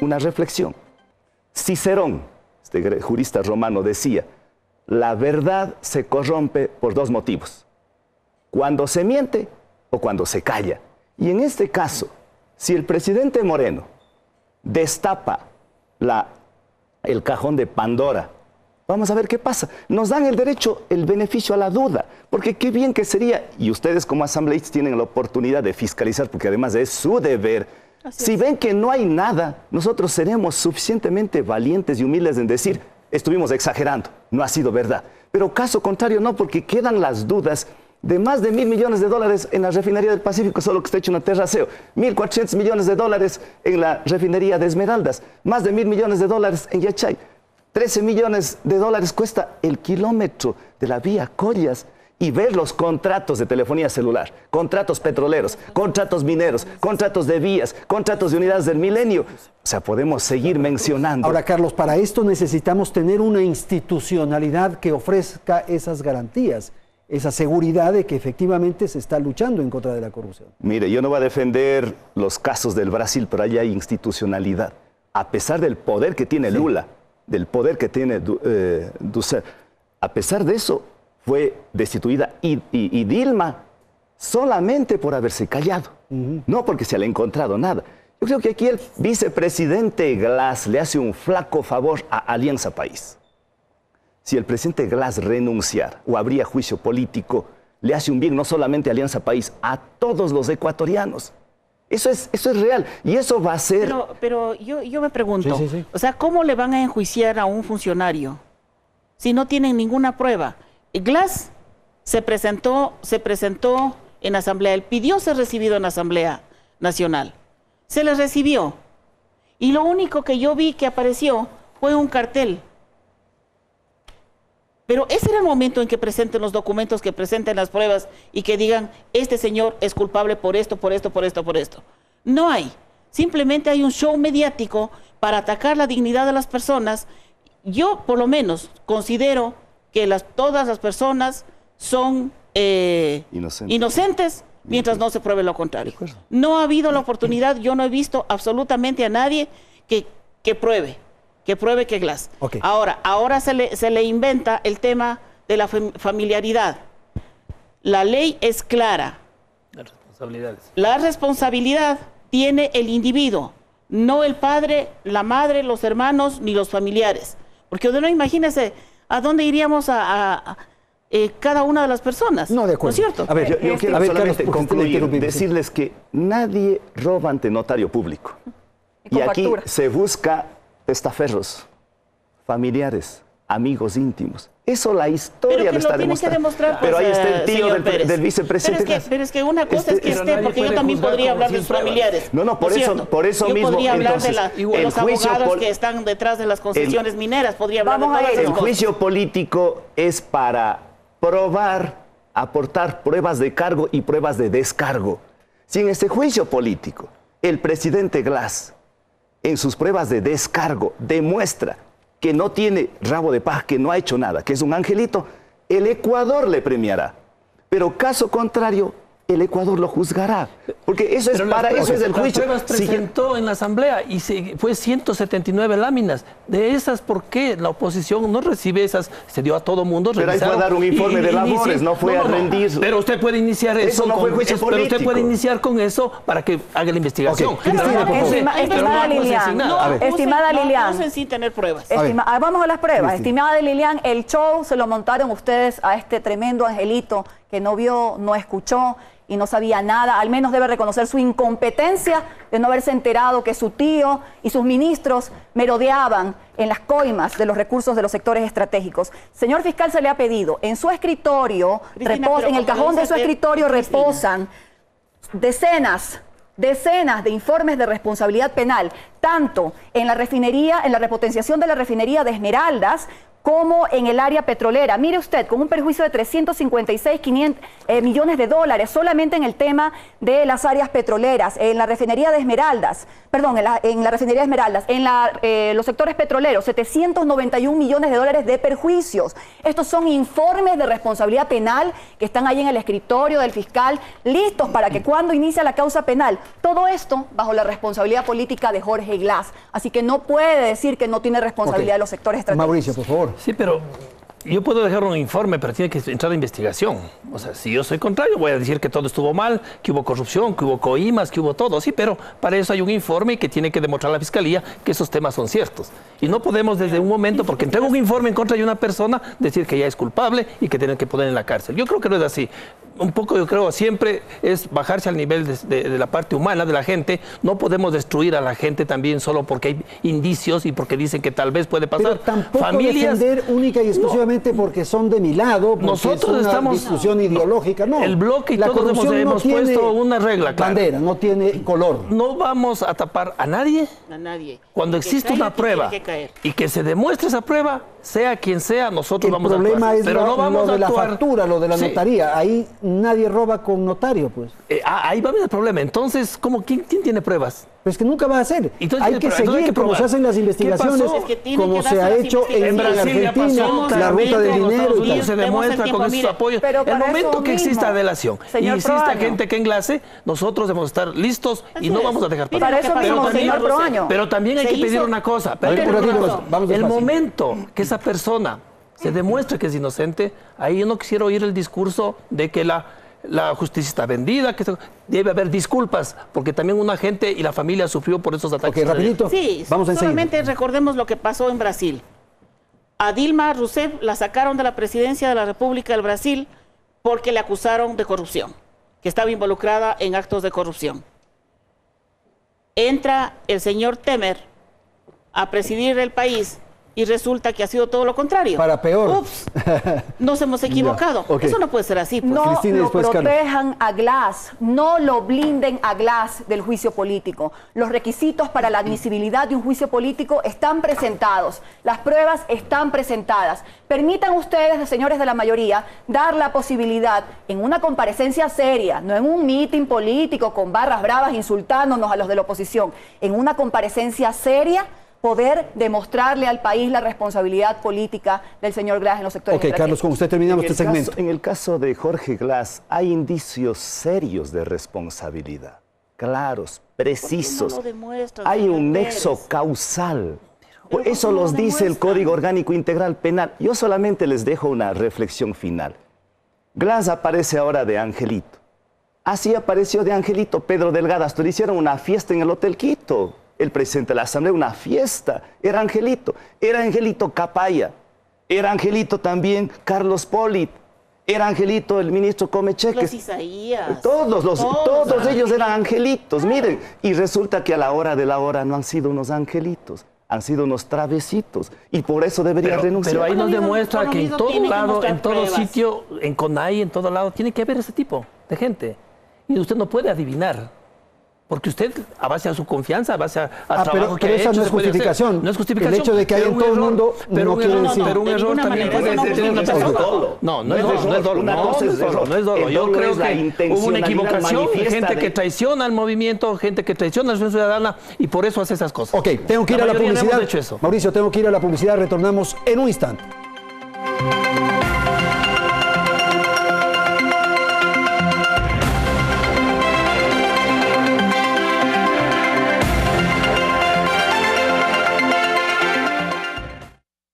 una reflexión. Cicerón, este jurista romano, decía, la verdad se corrompe por dos motivos, cuando se miente o cuando se calla. Y en este caso, si el presidente Moreno destapa el cajón de Pandora, vamos a ver qué pasa. Nos dan el derecho, el beneficio a la duda, porque qué bien que sería, y ustedes como asambleístas tienen la oportunidad de fiscalizar, porque además es su deber. Si ven que no hay nada, nosotros seremos suficientemente valientes y humildes en decir, estuvimos exagerando, no ha sido verdad. Pero caso contrario no, porque quedan las dudas de más de $1.000 millones en la refinería del Pacífico, solo que está hecho un terraceo, 1.400 millones de dólares en la refinería de Esmeraldas, más de $1.000 millones en Yachay, 13 millones de dólares cuesta el kilómetro de la vía Collas. Y ver los contratos de telefonía celular, contratos petroleros, contratos mineros, contratos de vías, contratos de unidades del milenio. O sea, podemos seguir mencionando. Ahora, Carlos, para esto necesitamos tener una institucionalidad que ofrezca esas garantías, esa seguridad de que efectivamente se está luchando en contra de la corrupción. Mire, yo no voy a defender los casos del Brasil, pero allá hay institucionalidad. A pesar del poder que tiene Lula, del poder que tiene Dussel, a pesar de eso, fue destituida y Dilma solamente por haberse callado, no porque se le ha encontrado nada. Yo creo que aquí el vicepresidente Glass le hace un flaco favor a Alianza País. Si el presidente Glass renunciara o habría juicio político, le hace un bien no solamente a Alianza País, a todos los ecuatorianos. Eso es real y eso va a ser... Pero yo me pregunto, o sea, ¿cómo le van a enjuiciar a un funcionario si no tienen ninguna prueba? Glass se presentó en Asamblea, él pidió ser recibido en Asamblea Nacional, se le recibió y lo único que yo vi que apareció fue un cartel. Pero ese era el momento en que presenten los documentos, que presenten las pruebas y que digan, este señor es culpable por esto, por esto, por esto, por esto. No hay, simplemente hay un show mediático para atacar la dignidad de las personas. Yo por lo menos considero que todas las personas son inocentes mientras no se pruebe lo contrario. No ha habido la oportunidad, yo no he visto absolutamente a nadie que pruebe que Glass. Ahora se le inventa el tema de la familiaridad. La ley es clara. Las responsabilidades. La responsabilidad tiene el individuo, no el padre, la madre, los hermanos, ni los familiares. Porque no, imagínese a dónde iríamos cada una de las personas. No, de acuerdo. ¿No es cierto? A ver, yo quiero solamente concluir, decirles que nadie roba ante notario público. Y aquí se busca testaferros, familiares, amigos íntimos. Eso la historia lo está demostrando. Pero ahí está el tío del vicepresidente. Pero es que una cosa es que esté, porque yo también podría hablar de sus familiares. No, por eso yo mismo. Podría hablar de los abogados que están detrás de las concesiones mineras. Podría hablar de todas esas cosas. El juicio político es para probar, aportar pruebas de cargo y pruebas de descargo. Si en este juicio político el presidente Glass, en sus pruebas de descargo, demuestra que no tiene rabo de paja, que no ha hecho nada, que es un angelito, el Ecuador le premiará. Pero caso contrario, el Ecuador lo juzgará. Porque eso es para eso es el juicio. Las pruebas presentó en la Asamblea y fue 179 láminas. De esas, ¿por qué la oposición no recibe esas? Se dio a todo mundo. Pero ahí fue a dar un informe de labores, no fue a rendir. Pero usted puede iniciar eso. No fue juicio político. Pero usted puede iniciar con eso para que haga la investigación. Estimada Lilian. Estimada Lilian. No sé sin tener pruebas. Vamos a las pruebas. Estimada Lilian, el show se lo montaron ustedes a este tremendo angelito que no vio, no escuchó y no sabía nada. Al menos debe reconocer su incompetencia de no haberse enterado que su tío y sus ministros merodeaban en las coimas de los recursos de los sectores estratégicos. Señor fiscal, se le ha pedido, en su escritorio, en el cajón de su escritorio reposan decenas de informes de responsabilidad penal, tanto en la refinería, en la repotenciación de la refinería de Esmeraldas, como en el área petrolera. Mire usted, con un perjuicio de 356 millones de dólares solamente en el tema de las áreas petroleras, en la refinería de Esmeraldas, perdón, en la refinería de Esmeraldas, en los sectores petroleros, 791 millones de dólares de perjuicios. Estos son informes de responsabilidad penal que están ahí en el escritorio del fiscal, listos para que cuando inicia la causa penal, todo esto bajo la responsabilidad política de Jorge Glass. Así que no puede decir que no tiene responsabilidad de los sectores estratégicos. Mauricio, por favor. Sí, pero yo puedo dejar un informe, pero tiene que entrar a investigación. O sea, si yo soy contrario, voy a decir que todo estuvo mal, que hubo corrupción, que hubo coimas, que hubo todo. Sí, pero para eso hay un informe que tiene que demostrar a la Fiscalía que esos temas son ciertos. Y no podemos desde un momento, porque entrego un informe en contra de una persona, decir que ya es culpable y que tienen que poner en la cárcel. Yo creo que no es así. Un poco, yo creo, siempre es bajarse al nivel de la parte humana de la gente. No podemos destruir a la gente también solo porque hay indicios y porque dicen que tal vez puede pasar. Pero tampoco defender única y exclusivamente porque son de mi lado, porque nosotros es una estamos discusión ideológica, no. El bloque y la todos hemos puesto una regla clara. Bandera, no tiene color. No vamos a tapar a nadie. A nadie. Cuando existe una prueba y que se demuestre esa prueba, sea quien sea, nosotros vamos a actuar. El problema es pero no vamos lo de a la factura, lo de la notaría. Ahí nadie roba con notario, pues. Ahí va a haber el problema. Entonces, ¿quién tiene pruebas? Pues que nunca va a hacer. Entonces, hay que seguir como se hacen las investigaciones, como se ha hecho en Brasil, Argentina, la ruta del dinero y tal. Se demuestra con esos apoyos. El momento que exista delación y exista gente que enlace, nosotros debemos estar listos y no vamos a dejar pasar. Para eso mismo, señor Proaño. Pero también hay que pedir una cosa. El momento que esa persona se demuestre que es inocente, ahí yo no quisiera oír el discurso de que la justicia está vendida, que debe haber disculpas, porque también una gente y la familia sufrió por esos ataques. Ok, rapidito. Sí, vamos a solamente recordemos lo que pasó en Brasil. A Dilma Rousseff la sacaron de la presidencia de la República del Brasil porque le acusaron de corrupción, que estaba involucrada en actos de corrupción. Entra el señor Temer a presidir el país y resulta que ha sido todo lo contrario. Para peor. Ups, nos hemos equivocado. Okay. Eso no puede ser así. Pues. No Cristina, lo protejan Carlos. a Glass, no lo blinden a Glass del juicio político. Los requisitos para la admisibilidad de un juicio político están presentados, las pruebas están presentadas. Permitan ustedes, señores de la mayoría, dar la posibilidad en una comparecencia seria, no en un mitin político con barras bravas insultándonos a los de la oposición, en una comparecencia seria, poder demostrarle al país la responsabilidad política del señor Glass en los sectores estratégicos. Carlos, con usted terminamos este segmento. En el caso de Jorge Glass, hay indicios serios de responsabilidad, claros, precisos. No lo demuestra, hay un nexo causal. Eso los dice el Código Orgánico Integral Penal. Yo solamente les dejo una reflexión final. Glass aparece ahora de angelito. Así apareció de angelito Pedro Delgado. Hasta le hicieron una fiesta en el Hotel Quito. El presidente de la Asamblea, una fiesta. Era Angelito Capaya, era Angelito también Carlos Polit, era Angelito el ministro Comecheques. Los Isaías. Todos ellos eran angelitos, miren. Y resulta que a la hora de la hora no han sido unos angelitos, han sido unos travesitos. Y por eso debería renunciar. Pero ahí nos demuestra que en todo lado, en todo sitio, en CONAI, en todo lado, tiene que haber ese tipo de gente. Y usted no puede adivinar. Porque usted, a base de su confianza, a base a trabajo que ha hecho... Pero esa no es justificación. No es justificación. El hecho de que haya en todo el mundo no quiere decir... Pero un error también puede tener una persona. No es dolo. Yo creo que hubo una equivocación, gente que traiciona al movimiento, gente que traiciona a la sociedad ciudadana y por eso hace esas cosas. Ok, tengo que ir a la publicidad. Mauricio, tengo que ir a la publicidad. Retornamos en un instante.